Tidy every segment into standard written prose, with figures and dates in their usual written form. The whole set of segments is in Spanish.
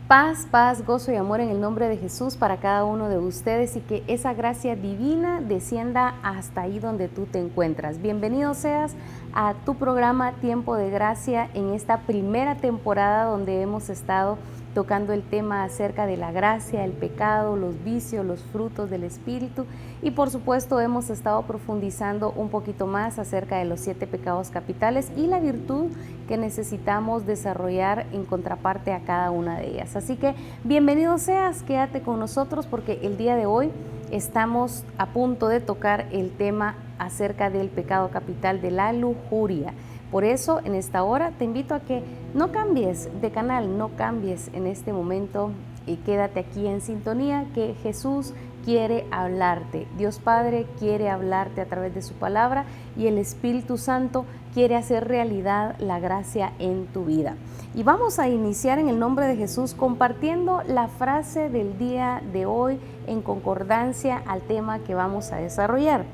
Paz, paz, gozo y amor en el nombre de Jesús para cada uno de ustedes y que esa gracia divina descienda hasta ahí donde tú te encuentras. Bienvenido seas a tu programa Tiempo de Gracia en esta primera temporada donde hemos estado tocando el tema acerca de la gracia, el pecado, los vicios, los frutos del Espíritu y por supuesto hemos estado profundizando un poquito más acerca de los 7 pecados capitales y la virtud que necesitamos desarrollar en contraparte a cada una de ellas. Así que bienvenido seas, quédate con nosotros porque el día de hoy estamos a punto de tocar el tema acerca del pecado capital de la lujuria. Por eso en esta hora te invito a que no cambies de canal, no cambies en este momento y quédate aquí en sintonía que Jesús quiere hablarte. Dios Padre quiere hablarte a través de su palabra y el Espíritu Santo quiere hacer realidad la gracia en tu vida. Y vamos a iniciar en el nombre de Jesús compartiendo la frase del día de hoy en concordancia al tema que vamos a desarrollar.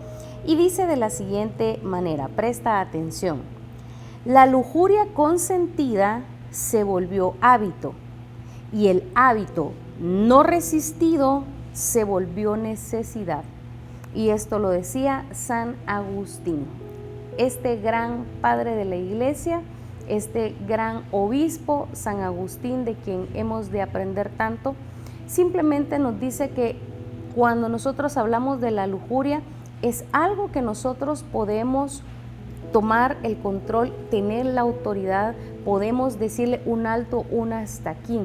Y dice de la siguiente manera, presta atención. La lujuria consentida se volvió hábito y el hábito no resistido se volvió necesidad. Y esto lo decía San Agustín, este gran padre de la iglesia, este gran obispo San Agustín de quien hemos de aprender tanto, simplemente nos dice que cuando nosotros hablamos de la lujuria es algo que nosotros podemos tomar el control, tener la autoridad, podemos decirle un alto, un hasta aquí.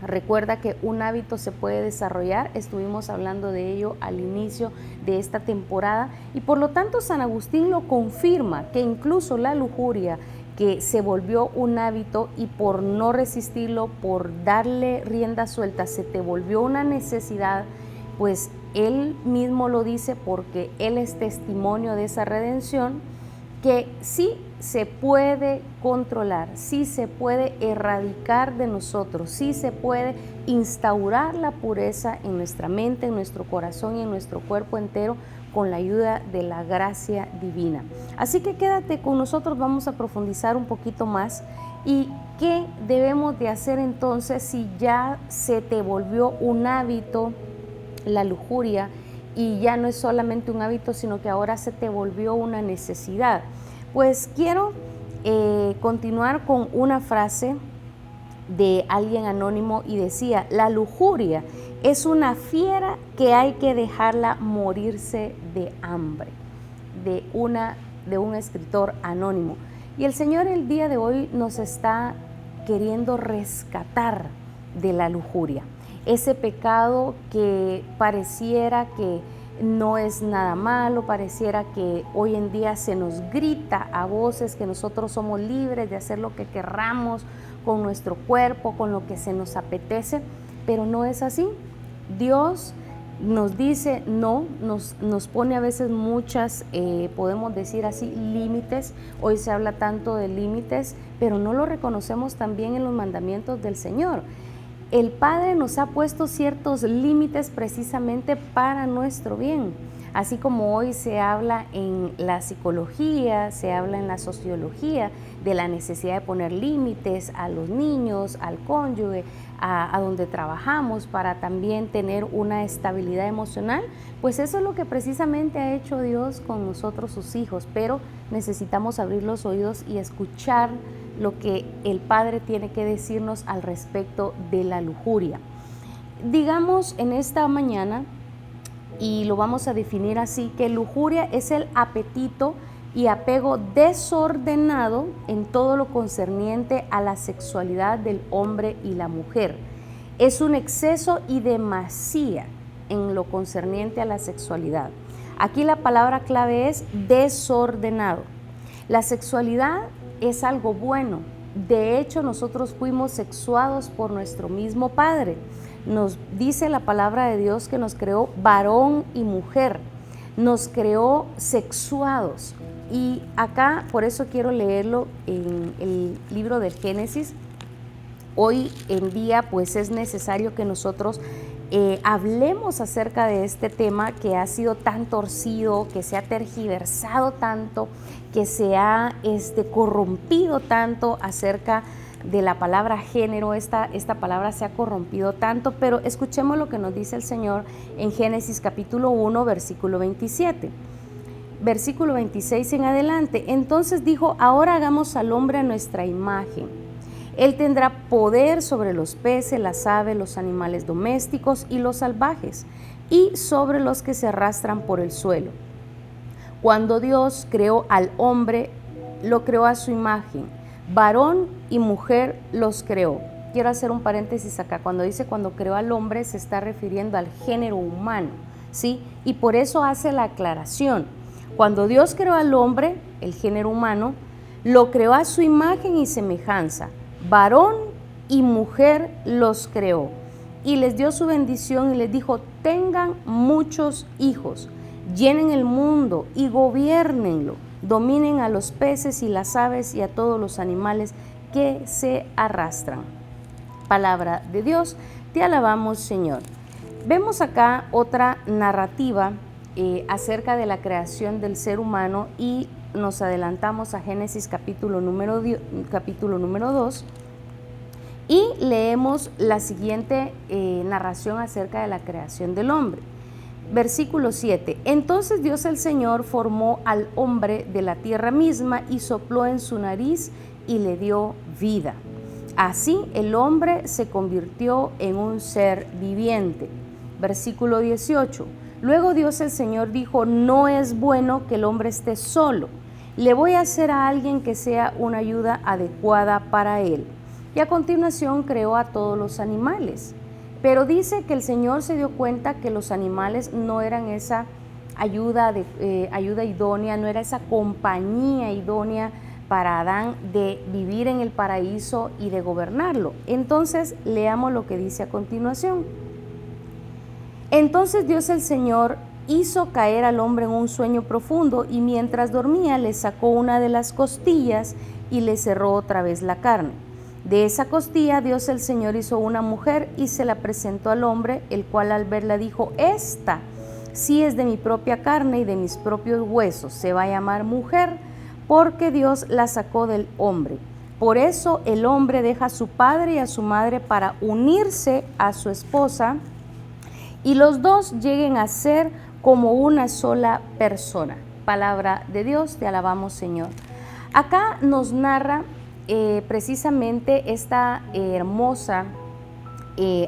Recuerda que un hábito se puede desarrollar, estuvimos hablando de ello al inicio de esta temporada y por lo tanto San Agustín lo confirma que incluso la lujuria que se volvió un hábito y por no resistirlo, por darle rienda suelta, se te volvió una necesidad, pues él mismo lo dice porque él es testimonio de esa redención, que sí se puede controlar, sí se puede erradicar de nosotros, sí se puede instaurar la pureza en nuestra mente, en nuestro corazón y en nuestro cuerpo entero con la ayuda de la gracia divina. Así que quédate con nosotros, vamos a profundizar un poquito más y qué debemos de hacer entonces si ya se te volvió un hábito la lujuria y ya no es solamente un hábito, sino que ahora se te volvió una necesidad. Pues quiero continuar con una frase de alguien anónimo y decía, la lujuria es una fiera que hay que dejarla morirse de hambre, de un escritor anónimo. Y el Señor el día de hoy nos está queriendo rescatar de la lujuria. Ese pecado que pareciera que no es nada malo, pareciera que hoy en día se nos grita a voces que nosotros somos libres de hacer lo que querramos con nuestro cuerpo, con lo que se nos apetece, pero no es así. Dios nos dice no, nos pone a veces muchas, podemos decir así, límites. Hoy se habla tanto de límites, pero no lo reconocemos también en los mandamientos del Señor. El Padre nos ha puesto ciertos límites precisamente para nuestro bien. Así como hoy se habla en la psicología, se habla en la sociología de la necesidad de poner límites a los niños, al cónyuge, a donde trabajamos para también tener una estabilidad emocional, pues eso es lo que precisamente ha hecho Dios con nosotros sus hijos, pero necesitamos abrir los oídos y escuchar lo que el Padre tiene que decirnos al respecto de la lujuria. Digamos en esta mañana, y lo vamos a definir así, que lujuria es el apetito y apego desordenado en todo lo concerniente a la sexualidad del hombre y la mujer. Es un exceso y demasía en lo concerniente a la sexualidad. Aquí la palabra clave es desordenado. La sexualidad es algo bueno. De hecho, nosotros fuimos sexuados por nuestro mismo Padre. Nos dice la palabra de Dios que nos creó varón y mujer. Nos creó sexuados. Y acá, por eso quiero leerlo en el libro del Génesis. Hoy en día, pues es necesario que nosotros hablemos acerca de este tema que ha sido tan torcido, que se ha tergiversado tanto, que se ha corrompido tanto acerca de la palabra género, esta palabra se ha corrompido tanto, pero escuchemos lo que nos dice el Señor en Génesis capítulo 1, versículo 27. Versículo 26 en adelante. Entonces dijo: ahora hagamos al hombre a nuestra imagen. Él tendrá poder sobre los peces, las aves, los animales domésticos y los salvajes, y sobre los que se arrastran por el suelo. Cuando Dios creó al hombre, lo creó a su imagen, varón y mujer los creó. Quiero hacer un paréntesis acá. Cuando dice cuando creó al hombre, se está refiriendo al género humano, ¿sí? Y por eso hace la aclaración. Cuando Dios creó al hombre, el género humano, lo creó a su imagen y semejanza. Varón y mujer los creó. Y les dio su bendición y les dijo: tengan muchos hijos, llenen el mundo y gobiernenlo, dominen a los peces y las aves y a todos los animales que se arrastran. Palabra de Dios, te alabamos, Señor. Vemos acá otra narrativa acerca de la creación del ser humano y nos adelantamos a Génesis capítulo número 2 y leemos la siguiente narración acerca de la creación del hombre. Versículo 7. Entonces Dios el Señor formó al hombre de la tierra misma y sopló en su nariz y le dio vida. Así el hombre se convirtió en un ser viviente. Versículo 18. Luego Dios el Señor dijo: no es bueno que el hombre esté solo. Le voy a hacer a alguien que sea una ayuda adecuada para él. Y a continuación creó a todos los animales. Pero dice que el Señor se dio cuenta que los animales no eran esa ayuda idónea, no era esa compañía idónea para Adán de vivir en el paraíso y de gobernarlo. Entonces leamos lo que dice a continuación. Entonces Dios el Señor hizo caer al hombre en un sueño profundo y mientras dormía le sacó una de las costillas y le cerró otra vez la carne. De esa costilla Dios el Señor hizo una mujer y se la presentó al hombre, el cual al verla dijo: esta sí es de mi propia carne y de mis propios huesos, se va a llamar mujer, porque Dios la sacó del hombre. Por eso el hombre deja a su padre y a su madre para unirse a su esposa, y los dos lleguen a ser como una sola persona. Palabra de Dios, te alabamos, Señor. Acá nos narra precisamente esta hermosa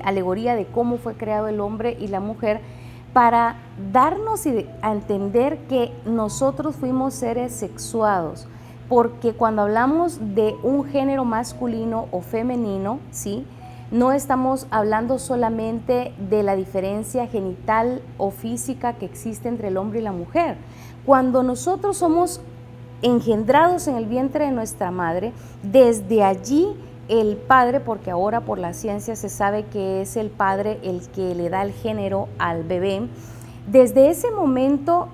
alegoría de cómo fue creado el hombre y la mujer para darnos a entender que nosotros fuimos seres sexuados, porque cuando hablamos de un género masculino o femenino, ¿sí?, no estamos hablando solamente de la diferencia genital o física que existe entre el hombre y la mujer. Cuando nosotros somos engendrados en el vientre de nuestra madre, desde allí el padre, porque ahora por la ciencia se sabe que es el padre el que le da el género al bebé, desde ese momento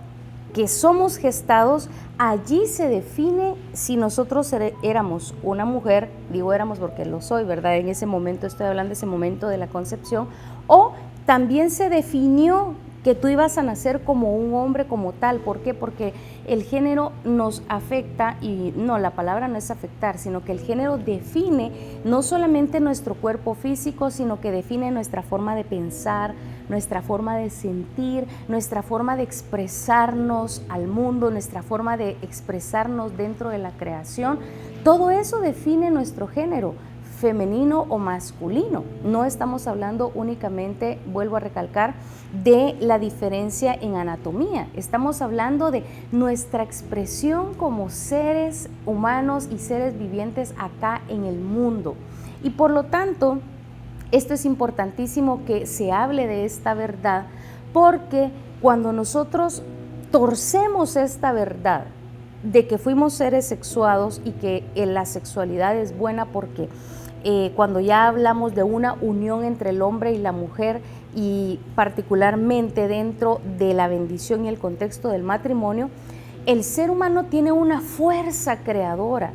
que somos gestados, allí se define si nosotros éramos una mujer, digo éramos porque lo soy, ¿verdad? En ese momento estoy hablando de ese momento de la concepción, o también se definió que tú ibas a nacer como un hombre como tal. ¿Por qué? Porque el género nos afecta, y no, la palabra no es afectar, sino que el género define no solamente nuestro cuerpo físico, sino que define nuestra forma de pensar, nuestra forma de sentir, nuestra forma de expresarnos al mundo, nuestra forma de expresarnos dentro de la creación. Todo eso define nuestro género, femenino o masculino. No estamos hablando únicamente, vuelvo a recalcar, de la diferencia en anatomía. Estamos hablando de nuestra expresión como seres humanos y seres vivientes acá en el mundo. Y por lo tanto, esto es importantísimo que se hable de esta verdad, porque cuando nosotros torcemos esta verdad de que fuimos seres sexuados y que la sexualidad es buena, porque cuando ya hablamos de una unión entre el hombre y la mujer, y particularmente dentro de la bendición y el contexto del matrimonio, el ser humano tiene una fuerza creadora.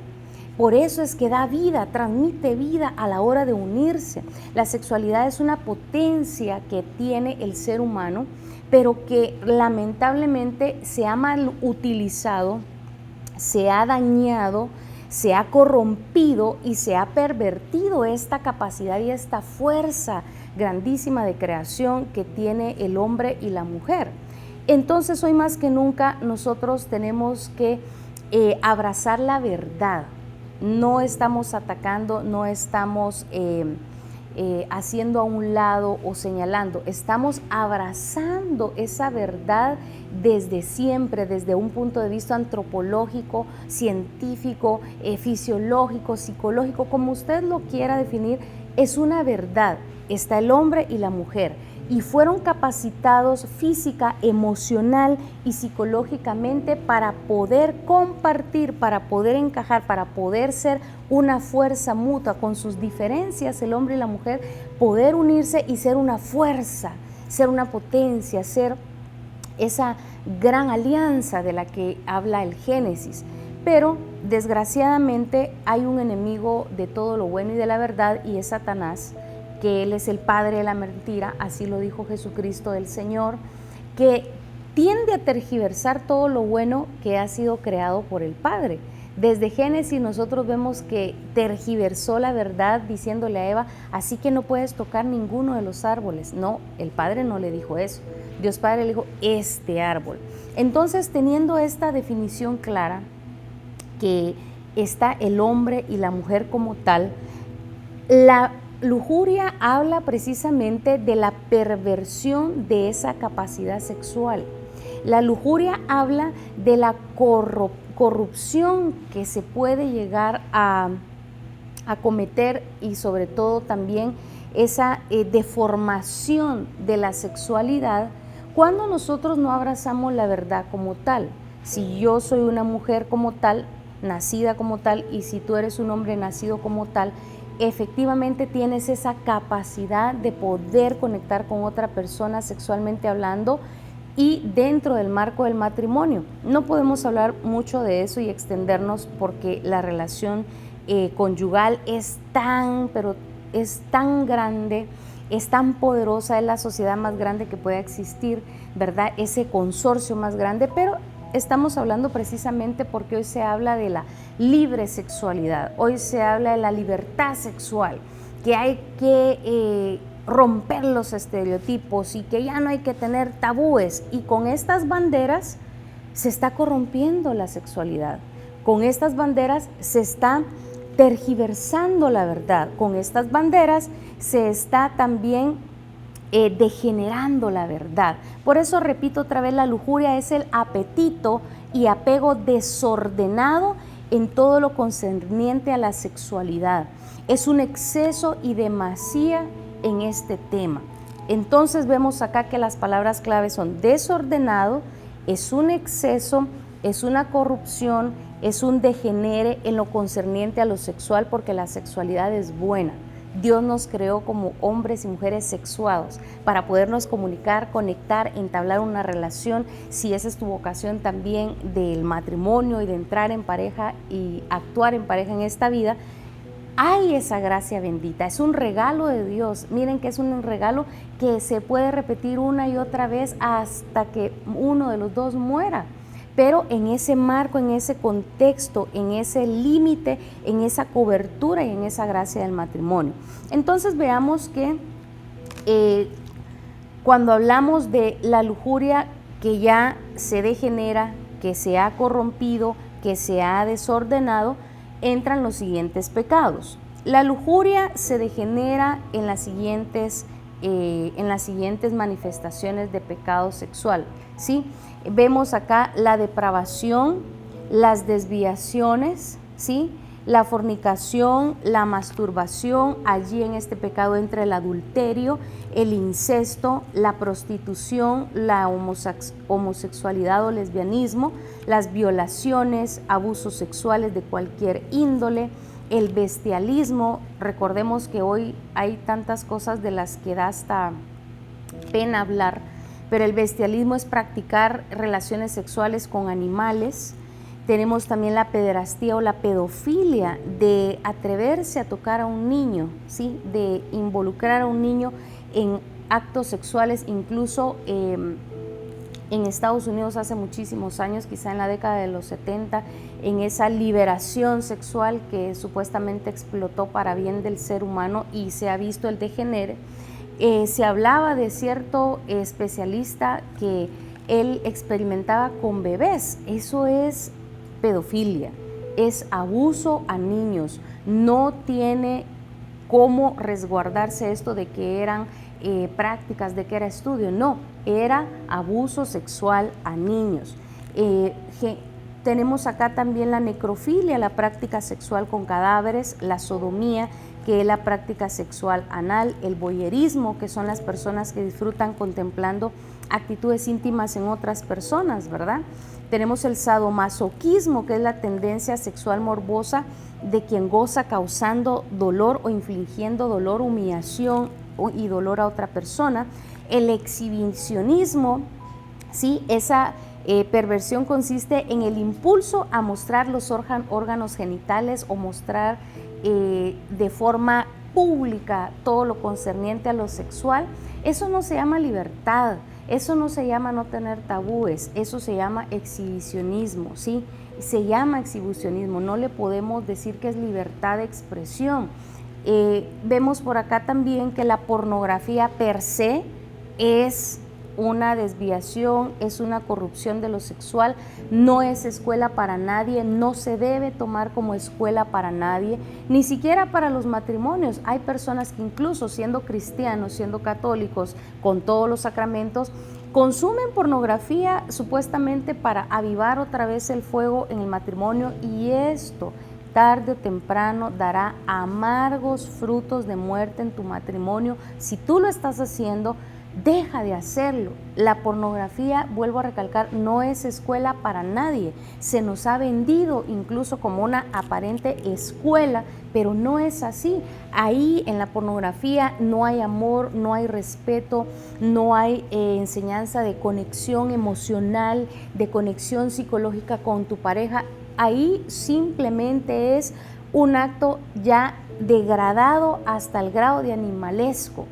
Por eso es que da vida, transmite vida a la hora de unirse. La sexualidad es una potencia que tiene el ser humano, pero que lamentablemente se ha mal utilizado, se ha dañado, se ha corrompido y se ha pervertido esta capacidad y esta fuerza grandísima de creación que tiene el hombre y la mujer. Entonces hoy más que nunca nosotros tenemos que abrazar la verdad. No estamos atacando, no estamos haciendo a un lado o señalando, estamos abrazando esa verdad desde siempre, desde un punto de vista antropológico, científico, fisiológico, psicológico, como usted lo quiera definir, es una verdad. Está el hombre y la mujer y fueron capacitados física, emocional y psicológicamente para poder compartir, para poder encajar, para poder ser una fuerza mutua con sus diferencias, el hombre y la mujer, poder unirse y ser una fuerza, ser una potencia, ser esa gran alianza de la que habla el Génesis. Pero desgraciadamente hay un enemigo de todo lo bueno y de la verdad y es Satanás, que él es el padre de la mentira, así lo dijo Jesucristo el Señor, que tiende a tergiversar todo lo bueno que ha sido creado por el Padre. Desde Génesis nosotros vemos que tergiversó la verdad diciéndole a Eva, así que no puedes tocar ninguno de los árboles. No, el Padre no le dijo eso. Dios Padre le dijo, este árbol. Entonces, teniendo esta definición clara, que está el hombre y la mujer como tal, la lujuria habla precisamente de la perversión de esa capacidad sexual. La lujuria habla de la corrupción que se puede llegar a cometer y sobre todo también esa deformación de la sexualidad cuando nosotros no abrazamos la verdad como tal. Si yo soy una mujer como tal, nacida como tal, y si tú eres un hombre nacido como tal, efectivamente tienes esa capacidad de poder conectar con otra persona sexualmente hablando y dentro del marco del matrimonio. No podemos hablar mucho de eso y extendernos porque la relación conyugal es pero es tan grande, es tan poderosa, es la sociedad más grande que pueda existir, ¿verdad? Ese consorcio más grande, pero estamos hablando precisamente porque hoy se habla de la libre sexualidad, hoy se habla de la libertad sexual, que hay que romper los estereotipos y que ya no hay que tener tabúes, y con estas banderas se está corrompiendo la sexualidad, con estas banderas se está tergiversando la verdad, con estas banderas se está también degenerando la verdad. Por eso repito otra vez, la lujuria es el apetito y apego desordenado en todo lo concerniente a la sexualidad. Es un exceso y demasía en este tema. Entonces vemos acá que las palabras claves son desordenado, es un exceso, es una corrupción, es un degenere en lo concerniente a lo sexual, porque la sexualidad es buena. Dios nos creó como hombres y mujeres sexuados para podernos comunicar, conectar, entablar una relación. Si esa es tu vocación también del matrimonio y de entrar en pareja y actuar en pareja en esta vida, hay esa gracia bendita, es un regalo de Dios. Miren que es un regalo que se puede repetir una y otra vez hasta que uno de los dos muera. Pero en ese marco, en ese contexto, en ese límite, en esa cobertura y en esa gracia del matrimonio. Entonces veamos que cuando hablamos de la lujuria que ya se degenera, que se ha corrompido, que se ha desordenado, entran los siguientes pecados. La lujuria se degenera en las siguientes manifestaciones de pecado sexual, ¿sí? Vemos acá la depravación, las desviaciones, ¿sí? La fornicación, la masturbación, allí en este pecado entra el adulterio, el incesto, la prostitución, la homosexualidad o lesbianismo, las violaciones, abusos sexuales de cualquier índole, el bestialismo. Recordemos que hoy hay tantas cosas de las que da hasta pena hablar, pero el bestialismo es practicar relaciones sexuales con animales. Tenemos también la pederastía o la pedofilia, de atreverse a tocar a un niño, ¿sí? De involucrar a un niño en actos sexuales, incluso en Estados Unidos hace muchísimos años, quizá en la década de los 70, en esa liberación sexual que supuestamente explotó para bien del ser humano y se ha visto el degenere. Se hablaba de cierto especialista que él experimentaba con bebés. Eso es pedofilia, es abuso a niños. No tiene cómo resguardarse esto de que eran prácticas, de que era estudio. No, era abuso sexual a niños. Tenemos acá también la necrofilia, la práctica sexual con cadáveres, la sodomía, que es la práctica sexual anal, el voyerismo, que son las personas que disfrutan contemplando actitudes íntimas en otras personas, ¿verdad? Tenemos el sadomasoquismo, que es la tendencia sexual morbosa de quien goza causando dolor o infligiendo dolor, humillación y dolor a otra persona. El exhibicionismo, ¿sí? Esa perversión consiste en el impulso a mostrar los órganos genitales o mostrar de forma pública todo lo concerniente a lo sexual. Eso no se llama libertad, eso no se llama no tener tabúes, eso se llama exhibicionismo, ¿sí? Se llama exhibicionismo, no le podemos decir que es libertad de expresión. Vemos por acá también que la pornografía per se es una desviación, es una corrupción de lo sexual, no es escuela para nadie, no se debe tomar como escuela para nadie, ni siquiera para los matrimonios. Hay personas que incluso siendo cristianos, siendo católicos, con todos los sacramentos, consumen pornografía supuestamente para avivar otra vez el fuego en el matrimonio, y esto tarde o temprano dará amargos frutos de muerte en tu matrimonio. Si tú lo estás haciendo, deja de hacerlo. La pornografía, vuelvo a recalcar, no es escuela para nadie. Se nos ha vendido incluso como una aparente escuela, pero no es así. Ahí en la pornografía no hay amor, no hay respeto, no hay enseñanza de conexión emocional, de conexión psicológica con tu pareja. Ahí simplemente es un acto ya degradado hasta el grado de animalesco,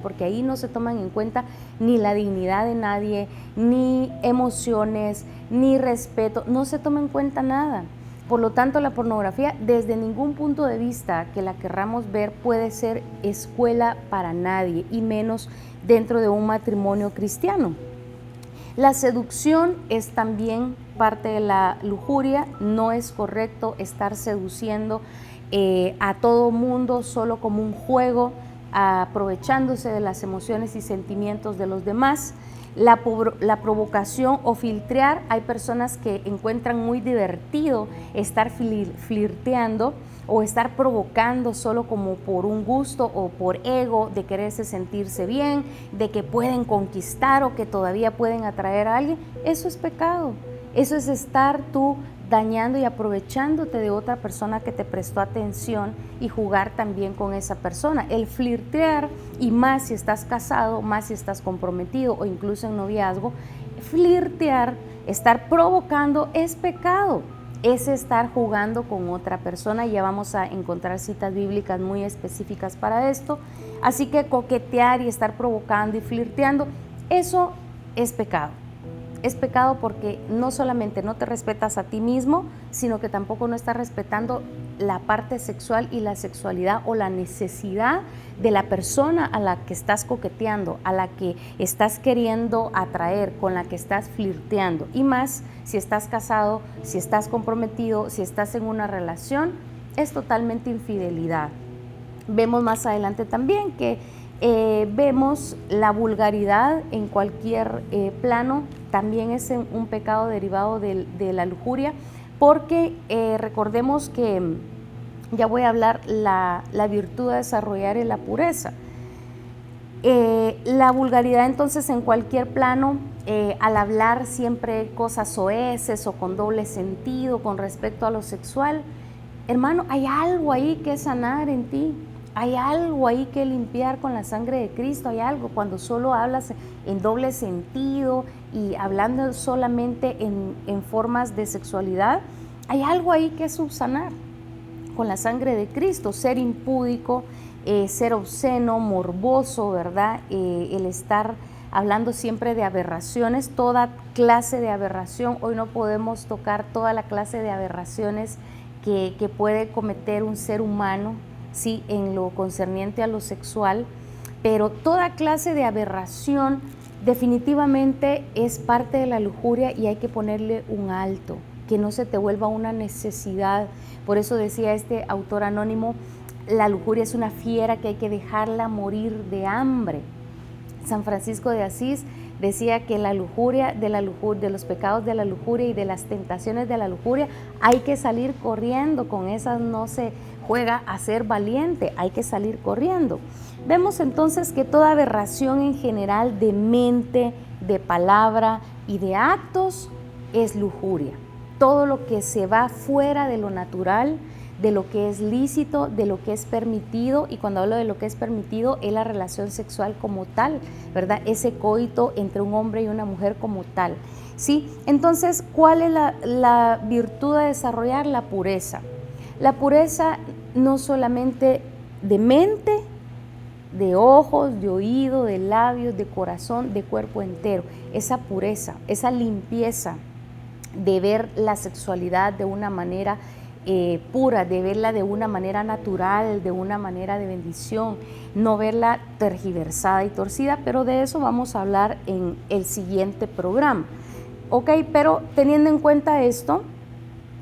porque ahí no se toman en cuenta ni la dignidad de nadie, ni emociones, ni respeto, no se toma en cuenta nada. Por lo tanto, la pornografía, desde ningún punto de vista que la querramos ver, puede ser escuela para nadie, y menos dentro de un matrimonio cristiano. La seducción es también parte de la lujuria. No es correcto estar seduciendo a todo mundo solo como un juego, aprovechándose de las emociones y sentimientos de los demás. La provocación o filtrear, hay personas que encuentran muy divertido estar flirteando o estar provocando solo como por un gusto o por ego de quererse sentirse bien, de que pueden conquistar o que todavía pueden atraer a alguien. Eso es pecado, eso es estar tú dañando y aprovechándote de otra persona que te prestó atención y jugar también con esa persona. El flirtear, y más si estás casado, más si estás comprometido o incluso en noviazgo, flirtear, estar provocando es pecado. Es estar jugando con otra persona. Ya vamos a encontrar citas bíblicas muy específicas para esto. Así que coquetear y estar provocando y flirteando, eso es pecado. Es pecado porque no solamente no te respetas a ti mismo, sino que tampoco no estás respetando la parte sexual y la sexualidad o la necesidad de la persona a la que estás coqueteando, a la que estás queriendo atraer, con la que estás flirteando. Y más si estás casado, si estás comprometido, si estás en una relación, es totalmente infidelidad. Vemos más adelante también que vemos la vulgaridad en cualquier plano, también es un pecado derivado de la lujuria, porque recordemos que, ya voy a hablar, la virtud de desarrollar es la pureza. La vulgaridad entonces en cualquier plano, al hablar siempre cosas soeces o con doble sentido con respecto a lo sexual, hermano, hay algo ahí que sanar en ti. Hay algo ahí que limpiar con la sangre de Cristo, hay algo cuando solo hablas en doble sentido y hablando solamente en formas de sexualidad, hay algo ahí que subsanar con la sangre de Cristo. Ser impúdico, ser obsceno, morboso, ¿verdad? El estar hablando siempre de aberraciones, toda clase de aberración. Hoy no podemos tocar toda la clase de aberraciones que puede cometer un ser humano, ¿sí?, en lo concerniente a lo sexual, pero toda clase de aberración definitivamente es parte de la lujuria y hay que ponerle un alto, que no se te vuelva una necesidad. Por eso decía este autor anónimo, la lujuria es una fiera que hay que dejarla morir de hambre. San Francisco de Asís decía que la lujuria, de los pecados de la lujuria y de las tentaciones de la lujuria, hay que salir corriendo, con esas no se juega a ser valiente, hay que salir corriendo. Vemos entonces que toda aberración en general de mente, de palabra y de actos es lujuria. Todo lo que se va fuera de lo natural, de lo que es lícito, de lo que es permitido, y cuando hablo de lo que es permitido es la relación sexual como tal, ¿verdad? Ese coito entre un hombre y una mujer como tal, ¿sí? Entonces, ¿cuál es la virtud a desarrollar? La pureza. La pureza no solamente de mente, de ojos, de oído, de labios, de corazón, de cuerpo entero, esa pureza, esa limpieza de ver la sexualidad de una manera pura, de verla de una manera natural, de una manera de bendición, no verla tergiversada y torcida, pero de eso vamos a hablar en el siguiente programa. Ok, pero teniendo en cuenta esto,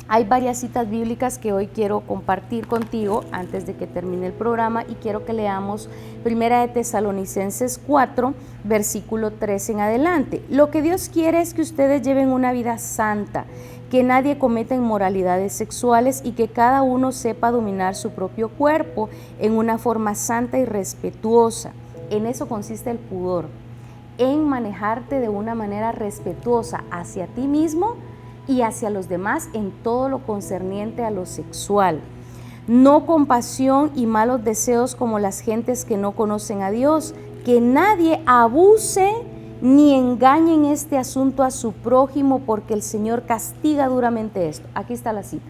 hay varias citas bíblicas que hoy quiero compartir contigo antes de que termine el programa, y quiero que leamos 1 de Tesalonicenses 4, versículo 13 en adelante. Lo que Dios quiere es que ustedes lleven una vida santa, que nadie cometa inmoralidades sexuales y que cada uno sepa dominar su propio cuerpo en una forma santa y respetuosa. En eso consiste el pudor, en manejarte de una manera respetuosa hacia ti mismo y hacia los demás en todo lo concerniente a lo sexual. No con pasión y malos deseos como las gentes que no conocen a Dios, que nadie abuse ni engañe en este asunto a su prójimo, porque el Señor castiga duramente esto. Aquí está la cita.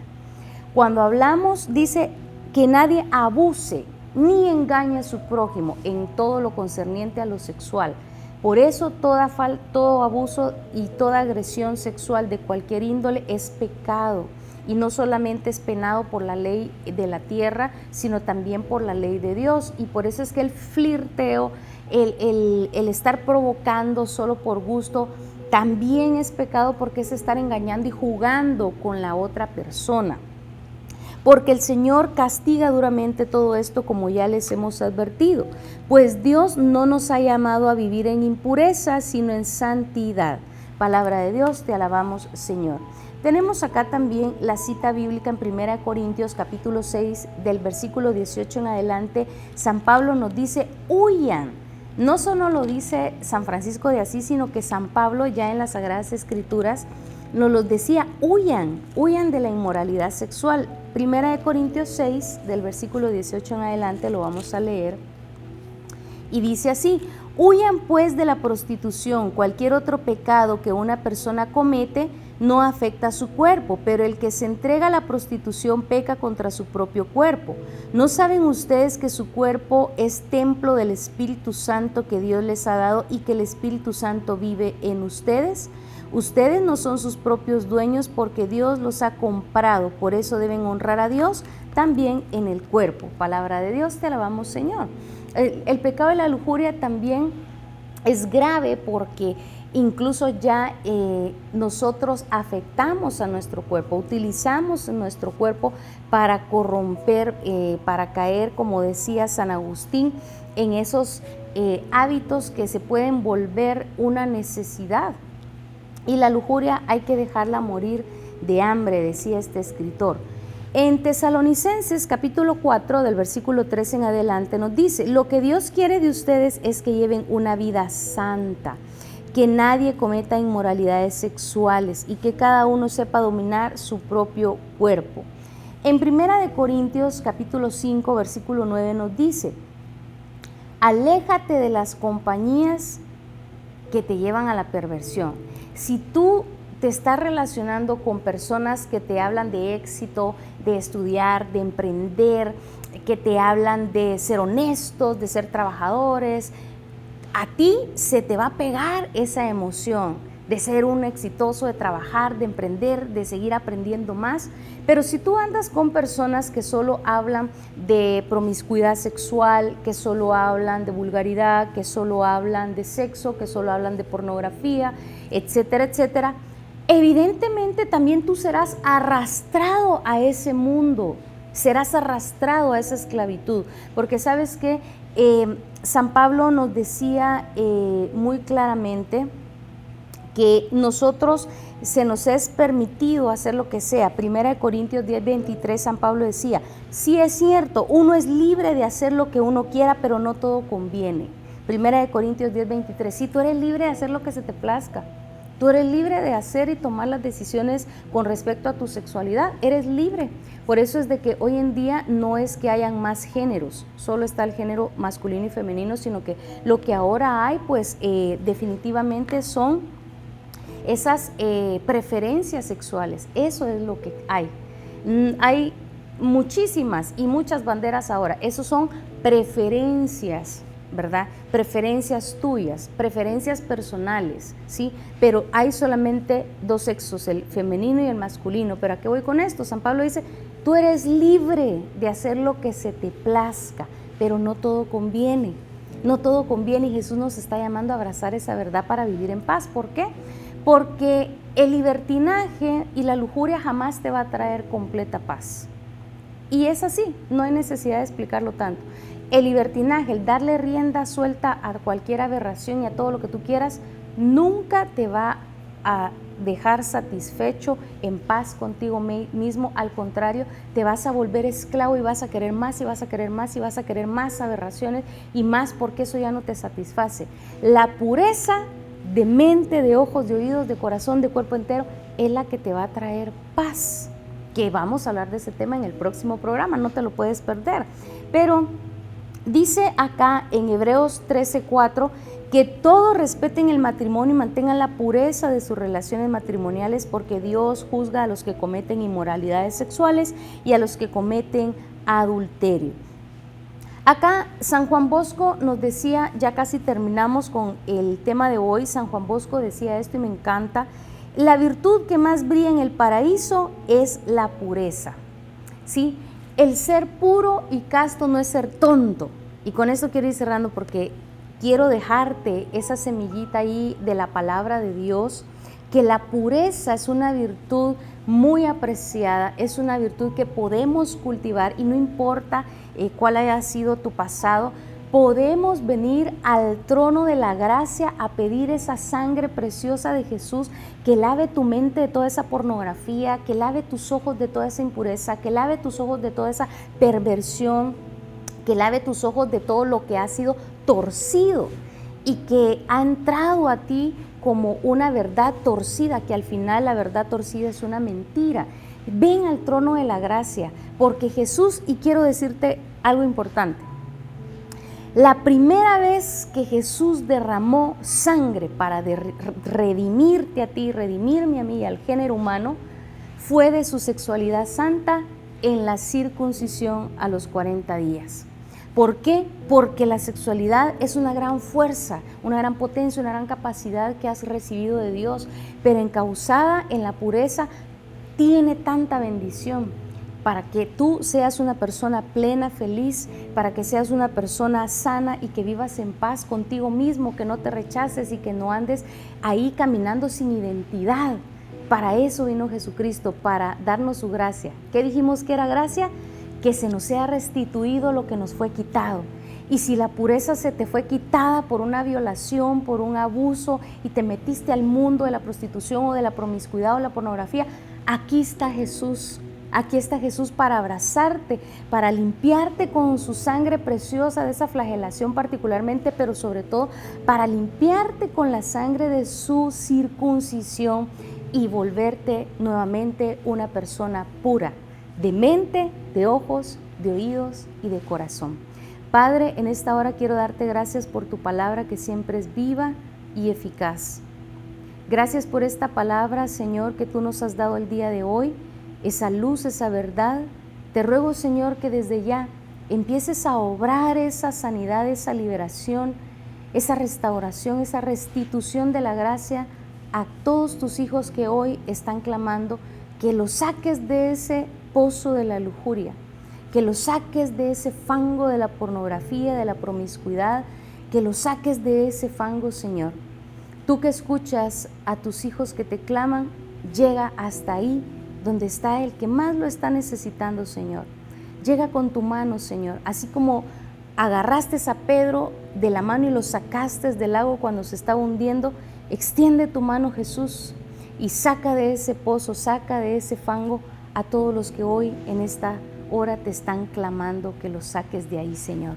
Cuando hablamos, dice que nadie abuse ni engañe a su prójimo en todo lo concerniente a lo sexual. Por eso todo abuso y toda agresión sexual de cualquier índole es pecado, y no solamente es penado por la ley de la tierra, sino también por la ley de Dios. Y por eso es que el flirteo, el estar provocando solo por gusto, también es pecado, porque es estar engañando y jugando con la otra persona. Porque el Señor castiga duramente todo esto, como ya les hemos advertido, pues Dios no nos ha llamado a vivir en impureza, sino en santidad. Palabra de Dios, te alabamos, Señor. Tenemos acá también la cita bíblica en 1 Corintios capítulo 6, del versículo 18 en adelante. San Pablo nos dice, huyan. No solo lo dice San Francisco de Asís, sino que San Pablo ya en las Sagradas Escrituras nos los decía, huyan de la inmoralidad sexual. 1 Corintios 6, del versículo 18 en adelante, lo vamos a leer. Y dice así, huyan pues de la prostitución. Cualquier otro pecado que una persona comete no afecta a su cuerpo, pero el que se entrega a la prostitución peca contra su propio cuerpo. ¿No saben ustedes que su cuerpo es templo del Espíritu Santo que Dios les ha dado y que el Espíritu Santo vive en ustedes? Ustedes no son sus propios dueños, porque Dios los ha comprado. Por eso deben honrar a Dios también en el cuerpo. Palabra de Dios, te alabamos, Señor. El pecado de la lujuria también es grave, porque incluso ya nosotros afectamos a nuestro cuerpo, utilizamos nuestro cuerpo para corromper, para caer, como decía San Agustín, en esos hábitos que se pueden volver una necesidad. Y la lujuria hay que dejarla morir de hambre, decía este escritor. En Tesalonicenses capítulo 4, del versículo 13 en adelante, nos dice, lo que Dios quiere de ustedes es que lleven una vida santa, que nadie cometa inmoralidades sexuales y que cada uno sepa dominar su propio cuerpo. En 1 Corintios capítulo 5, versículo 9 nos dice, aléjate de las compañías que te llevan a la perversión. Si tú te estás relacionando con personas que te hablan de éxito, de estudiar, de emprender, que te hablan de ser honestos, de ser trabajadores, a ti se te va a pegar esa emoción de ser un exitoso, de trabajar, de emprender, de seguir aprendiendo más. Pero si tú andas con personas que solo hablan de promiscuidad sexual, que solo hablan de vulgaridad, que solo hablan de sexo, que solo hablan de pornografía, etcétera, etcétera, evidentemente también tú serás arrastrado a ese mundo, serás arrastrado a esa esclavitud, porque sabes que San Pablo nos decía muy claramente que nosotros se nos es permitido hacer lo que sea. 1 Corintios 10:23, San Pablo decía, sí es cierto, uno es libre de hacer lo que uno quiera, pero no todo conviene. 1 Corintios 10:23, sí, tú eres libre de hacer lo que se te plazca. Tú eres libre de hacer y tomar las decisiones con respecto a tu sexualidad, eres libre. Por eso es de que hoy en día no es que hayan más géneros, solo está el género masculino y femenino, sino que lo que ahora hay, pues definitivamente son esas preferencias sexuales, eso es lo que hay. Hay muchísimas y muchas banderas ahora, esos son preferencias, ¿verdad? Preferencias tuyas, preferencias personales, ¿sí? Pero hay solamente dos sexos, el femenino y el masculino. ¿Pero a qué voy con esto? San Pablo dice, tú eres libre de hacer lo que se te plazca, pero no todo conviene. No todo conviene y Jesús nos está llamando a abrazar esa verdad para vivir en paz. ¿Por qué? Porque el libertinaje y la lujuria jamás te va a traer completa paz. Y es así, no hay necesidad de explicarlo tanto. El libertinaje, el darle rienda suelta a cualquier aberración y a todo lo que tú quieras, nunca te va a dejar satisfecho, en paz contigo mismo. Al contrario, te vas a volver esclavo y vas a querer más y vas a querer más y vas a querer más aberraciones y más, porque eso ya no te satisface. La pureza de mente, de ojos, de oídos, de corazón, de cuerpo entero, es la que te va a traer paz, que vamos a hablar de ese tema en el próximo programa, no te lo puedes perder. Pero dice acá en Hebreos 13:4 que todos respeten el matrimonio y mantengan la pureza de sus relaciones matrimoniales, porque Dios juzga a los que cometen inmoralidades sexuales y a los que cometen adulterio. Acá San Juan Bosco nos decía, ya casi terminamos con el tema de hoy, San Juan Bosco decía esto y me encanta: la virtud que más brilla en el paraíso es la pureza, ¿sí? El ser puro y casto no es ser tonto. Y con esto quiero ir cerrando porque quiero dejarte esa semillita ahí de la palabra de Dios, que la pureza es una virtud muy apreciada, es una virtud que podemos cultivar y no importa cuál haya sido tu pasado, podemos venir al trono de la gracia a pedir esa sangre preciosa de Jesús que lave tu mente de toda esa pornografía, que lave tus ojos de toda esa impureza, que lave tus ojos de toda esa perversión, que lave tus ojos de todo lo que ha sido torcido y que ha entrado a ti como una verdad torcida, que al final la verdad torcida es una mentira. Ven al trono de la gracia, porque Jesús, y quiero decirte algo importante, la primera vez que Jesús derramó sangre para redimirte a ti, redimirme a mí y al género humano, fue de su sexualidad santa en la circuncisión a los 40 días. ¿Por qué? Porque la sexualidad es una gran fuerza, una gran potencia, una gran capacidad que has recibido de Dios, pero encauzada en la pureza tiene tanta bendición para que tú seas una persona plena, feliz, para que seas una persona sana y que vivas en paz contigo mismo, que no te rechaces y que no andes ahí caminando sin identidad. Para eso vino Jesucristo, para darnos su gracia. ¿Qué dijimos que era gracia? Que se nos sea restituido lo que nos fue quitado. Y si la pureza se te fue quitada por una violación, por un abuso, y te metiste al mundo de la prostitución o de la promiscuidad o la pornografía, aquí está Jesús. Aquí está Jesús para abrazarte, para limpiarte con su sangre preciosa de esa flagelación particularmente, pero sobre todo para limpiarte con la sangre de su circuncisión y volverte nuevamente una persona pura, de mente, de ojos, de oídos y de corazón. Padre, en esta hora quiero darte gracias por tu palabra que siempre es viva y eficaz. Gracias por esta palabra, Señor, que tú nos has dado el día de hoy, esa luz, esa verdad. Te ruego, Señor, que desde ya empieces a obrar esa sanidad, esa liberación esa restauración, esa restitución de la gracia a todos tus hijos que hoy están clamando, que los saques de ese pozo de la lujuria, que los saques de ese fango de la pornografía, de la promiscuidad, que los saques de ese fango, Señor. Tú que escuchas a tus hijos que te claman, llega hasta ahí donde está el que más lo está necesitando, Señor. Llega con tu mano, Señor, así como agarraste a Pedro de la mano y lo sacaste del lago cuando se estaba hundiendo. Extiende tu mano, Jesús, y saca de ese pozo, saca de ese fango a todos los que hoy en esta hora te están clamando que los saques de ahí, Señor.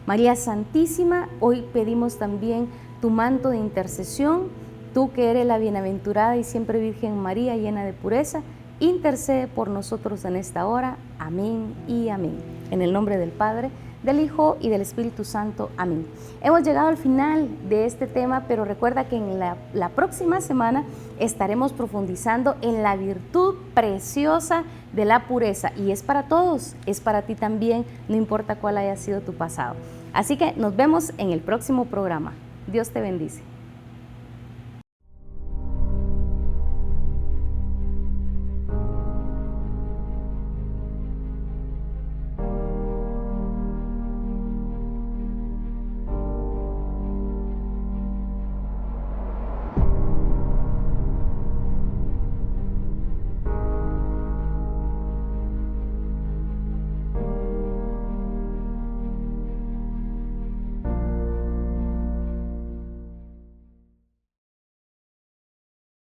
María Santísima, hoy pedimos también tu manto de intercesión. Tú que eres la bienaventurada y siempre Virgen María, llena de pureza, intercede por nosotros en esta hora. Amén y amén. En el nombre del Padre, del Hijo y del Espíritu Santo. Amén. Hemos llegado al final de este tema, pero recuerda que en la próxima semana estaremos profundizando en la virtud preciosa de la pureza. Y es para todos, es para ti también, no importa cuál haya sido tu pasado. Así que nos vemos en el próximo programa. Dios te bendice.